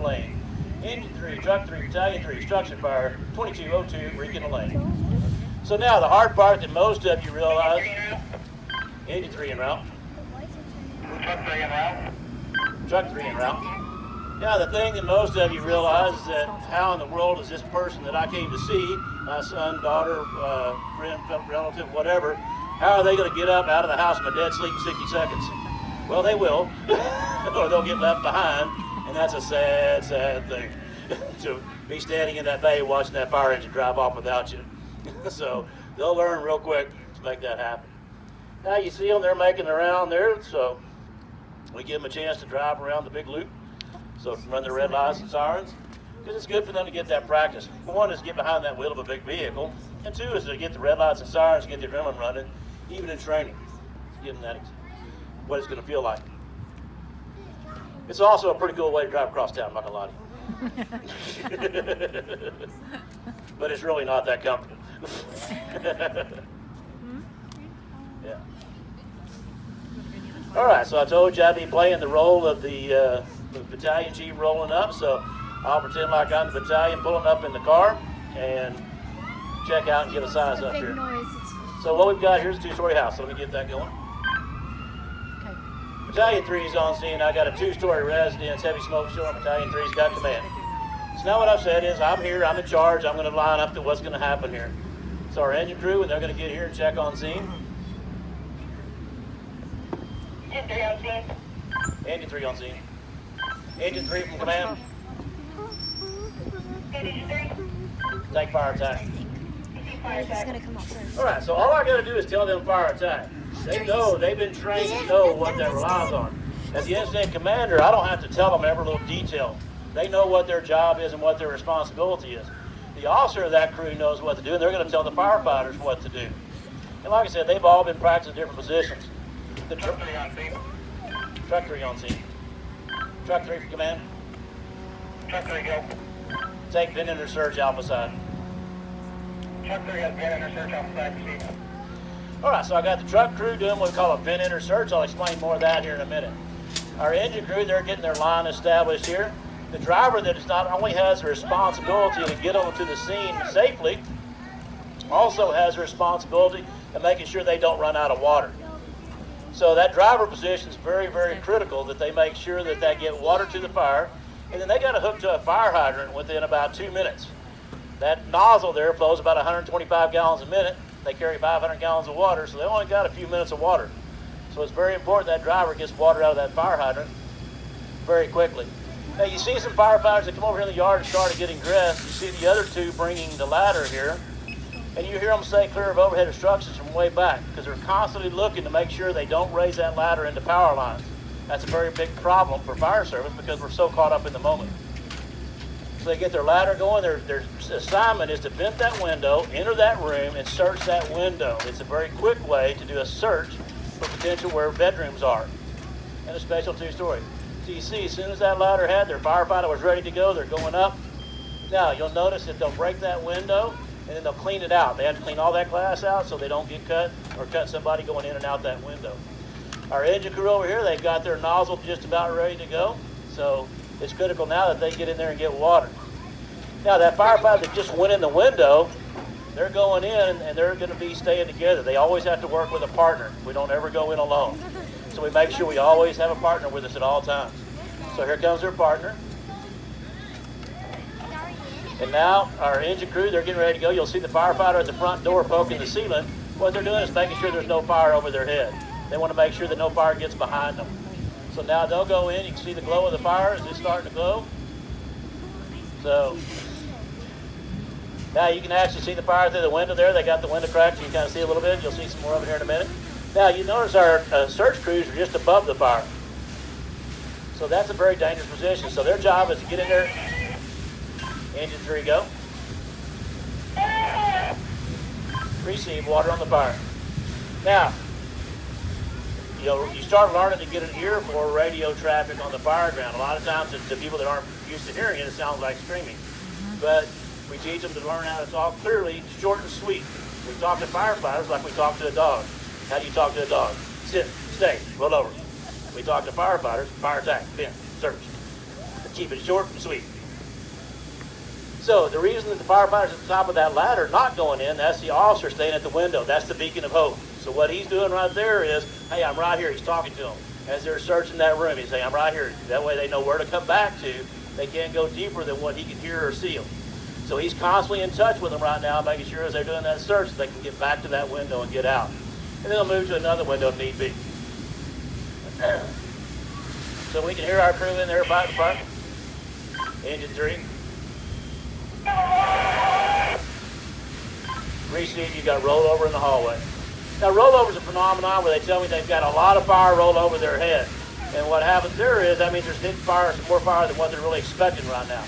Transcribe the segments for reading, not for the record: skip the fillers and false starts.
in lane. Engine 3, Truck 3, Battalion 3, Structure Fire, 2202, Reek in the lane. So now the hard part that most of you realize, Engine 3 en route. Truck 3 en route. Truck 3 en route. Now the thing that most of you realize is that how in the world is this person that I came to see, my son, daughter, friend, relative, whatever, how are they going to get up out of the house in a dead sleep in 60 seconds? Well, they will, or they'll get left behind, and that's a sad, sad thing, to be standing in that bay watching that fire engine drive off without you. So they'll learn real quick to make that happen. Now you see them, they're making around there, so we give them a chance to drive around the big loop, so run their red lights and sirens, because it's good for them to get that practice. One is to get behind that wheel of a big vehicle, and two is to get the red lights and sirens, get the adrenaline running, even in training. Give them that, what it's going to feel like. It's also a pretty cool way to drive across town, I'm not going to lie to you. But it's really not that comfortable. Yeah. All right, so I told you I'd be playing the role of the battalion chief rolling up, so I'll pretend like I'm the battalion pulling up in the car and check out and give a size up here. So what we've got here is a two-story house, so let me get that going. Okay. Battalion 3 is on scene. I got a two-story residence, heavy smoke showing. Battalion 3's got command. So now what I've said is I'm here, I'm in charge, I'm going to line up to what's going to happen here. So our engine crew, and they're going to get here and check on scene. Engine 3 on scene. Engine 3 on scene. Engine 3 from command. Engine 3. Take fire attack. Fire He's attack. gonna come up first. All right, so all I got to do is tell them fire attack. They know, they've been trained to know what that relies on. As the incident commander, I don't have to tell them every little detail. They know what their job is and what their responsibility is. The officer of that crew knows what to do, and they're going to tell the firefighters what to do. And like I said, they've all been practicing different positions. The Truck 3 on scene. Truck 3 on scene. Truck 3 for command. Truck 3 go. Take vent enter surge alpha side. Truck 3 has been in search off side proceed. All right, so I got the truck crew doing what we call a vent enter search. I'll explain more of that here in a minute. Our engine crew, they're getting their line established here. The driver that is not only has the responsibility to get onto the scene safely, also has the responsibility of making sure they don't run out of water. So that driver position is very, very critical, that they make sure that they get water to the fire, and then they got to hook to a fire hydrant within about 2 minutes. That nozzle there flows about 125 gallons a minute. They carry 500 gallons of water, so they only got a few minutes of water. So it's very important that driver gets water out of that fire hydrant very quickly. Now you see some firefighters that come over here in the yard and start getting dressed. You see the other two bringing the ladder here, and you hear them say clear of overhead obstructions from way back, because they're constantly looking to make sure they don't raise that ladder into power lines. That's a very big problem for fire service because we're so caught up in the moment. So they get their ladder going. Their assignment is to vent that window, enter that room, and search that window. It's a very quick way to do a search for potential where bedrooms are, and a special two-story. So you see, as soon as that ladder had, their firefighter was ready to go, they're going up. Now, you'll notice that they'll break that window, and then they'll clean it out. They have to clean all that glass out so they don't get cut or cut somebody going in and out that window. Our engine crew over here, they've got their nozzle just about ready to go. So it's critical now that they get in there and get water. Now, that firefighter that just went in the window, they're going in and they're going to be staying together. They always have to work with a partner. We don't ever go in alone. So we make sure we always have a partner with us at all times. So here comes their partner. And now our engine crew, they're getting ready to go. You'll see the firefighter at the front door poking the ceiling. What they're doing is making sure there's no fire over their head. They want to make sure that no fire gets behind them. So now they'll go in. You can see the glow of the fire. Is it starting to glow? So now you can actually see the fire through the window there. They got the window cracked. You can kind of see a little bit. You'll see some more of it here in a minute. Now you notice our search crews are just above the fire. So that's a very dangerous position. So their job is to get in there. Engine 3 go. Receive water on the fire. Now, you start learning to get an ear for radio traffic on the fire ground. A lot of times, to people that aren't used to hearing it, it sounds like screaming. But we teach them to learn how to talk clearly, short and sweet. We talk to firefighters like we talk to a dog. How do you talk to a dog? Sit, stay, roll over. We talk to firefighters, fire attack, vent, search. Keep it short and sweet. So the reason that the firefighter's at the top of that ladder not going in, that's the officer staying at the window. That's the beacon of hope. So what he's doing right there is, hey, I'm right here. He's talking to them. As they're searching that room, he's saying, I'm right here. That way they know where to come back to. They can't go deeper than what he can hear or see them. So he's constantly in touch with them right now, making sure as they're doing that search, they can get back to that window and get out. And then they'll move to another window if need be. So we can hear our crew in there fighting fire. Engine 3. Receive, you got rollover in the hallway. Now rollover is a phenomenon where they tell me they've got a lot of fire rolled over their head. And what happens there is, that means there's hidden fire, some more fire than what they're really expecting right now.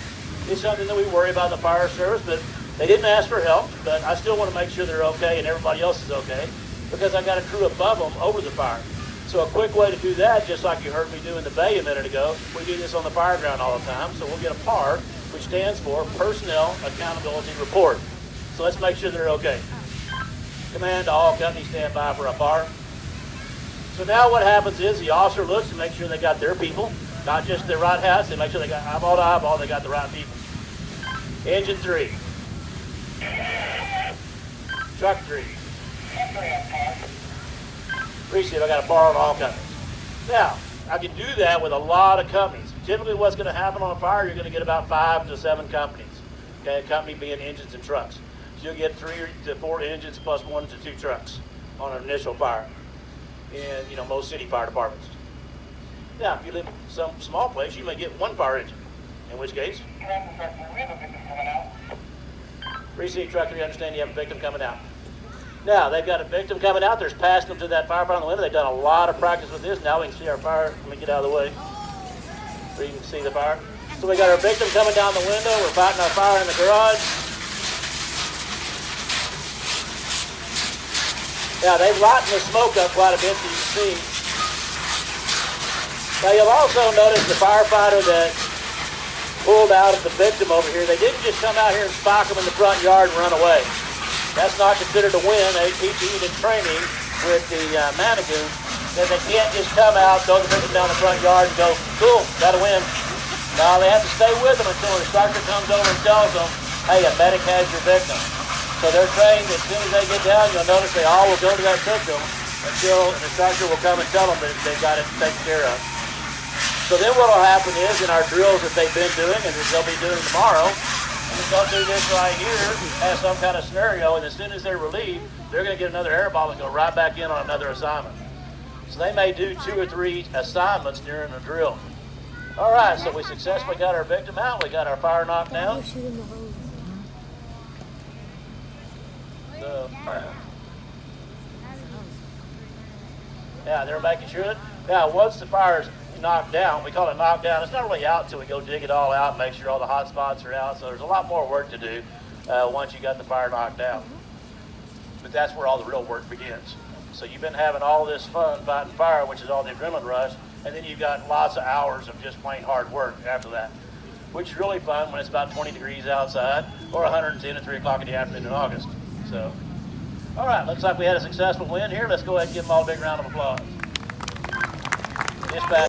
It's something that we worry about in the fire service, but they didn't ask for help, but I still want to make sure they're okay and everybody else is okay, because I've got a crew above them over the fire. So a quick way to do that, just like you heard me do in the bay a minute ago, we do this on the fire ground all the time. So we'll get a PAR, which stands for Personnel Accountability Report. So let's make sure they're okay. Command to all companies stand by for a PAR. So now what happens is the officer looks to make sure they got their people, not just their right hats, they make sure they got eyeball to eyeball, they got the right people. Engine 3. Truck 3. Appreciate I got a PAR on all companies. Now, I can do that with a lot of companies. Typically what's going to happen on a fire, you're going to get about 5 to 7 companies. Okay, a company being engines and trucks. So you'll get 3 to 4 engines plus 1 to 2 trucks on an initial fire in most city fire departments. Now, if you live in some small place, you may get 1 fire engine, in which case, receive truck 3, understand you have a victim coming out. Now, they've got a victim coming out. There's passing them to that firefighter on the window. They've done a lot of practice with this. Now we can see our fire. Let me get out of the way so you can see the fire. So we got our victim coming down the window. We're fighting our fire in the garage. Now, they've lightened the smoke up quite a bit, so you can see. Now, you'll also notice the firefighter that pulled out of the victim over here. They didn't just come out here and spike them in the front yard and run away. That's not considered a win. They teach you in training with the mannequin that they can't just come out, throw the victim down the front yard and go, cool, got a win. No, they have to stay with them until the instructor comes over and tells them, hey, a medic has your victim. So they're trained as soon as they get down, you'll notice they all will go to that victim until an instructor will come and tell them that they've got it taken care of. So then what will happen is in our drills that they've been doing and that they'll be doing tomorrow, they'll do this right here as some kind of scenario, and as soon as they're relieved, they're going to get another air ball and go right back in on another assignment. So they may do 2 or 3 assignments during the drill. All right, so we successfully got our victim out. We got our fire knocked down. So, yeah, they're making sure that, now once the fire's knocked down, we call it knocked down. It's not really out until we go dig it all out and make sure all the hot spots are out. So there's a lot more work to do once you got the fire knocked down. But that's where all the real work begins. So you've been having all this fun fighting fire, which is all the adrenaline rush, and then you've got lots of hours of just plain hard work after that, which is really fun when it's about 20 degrees outside or 110 at 3 o'clock in the afternoon in August. So, all right, looks like we had a successful win here. Let's go ahead and give them all a big round of applause. Dispatch.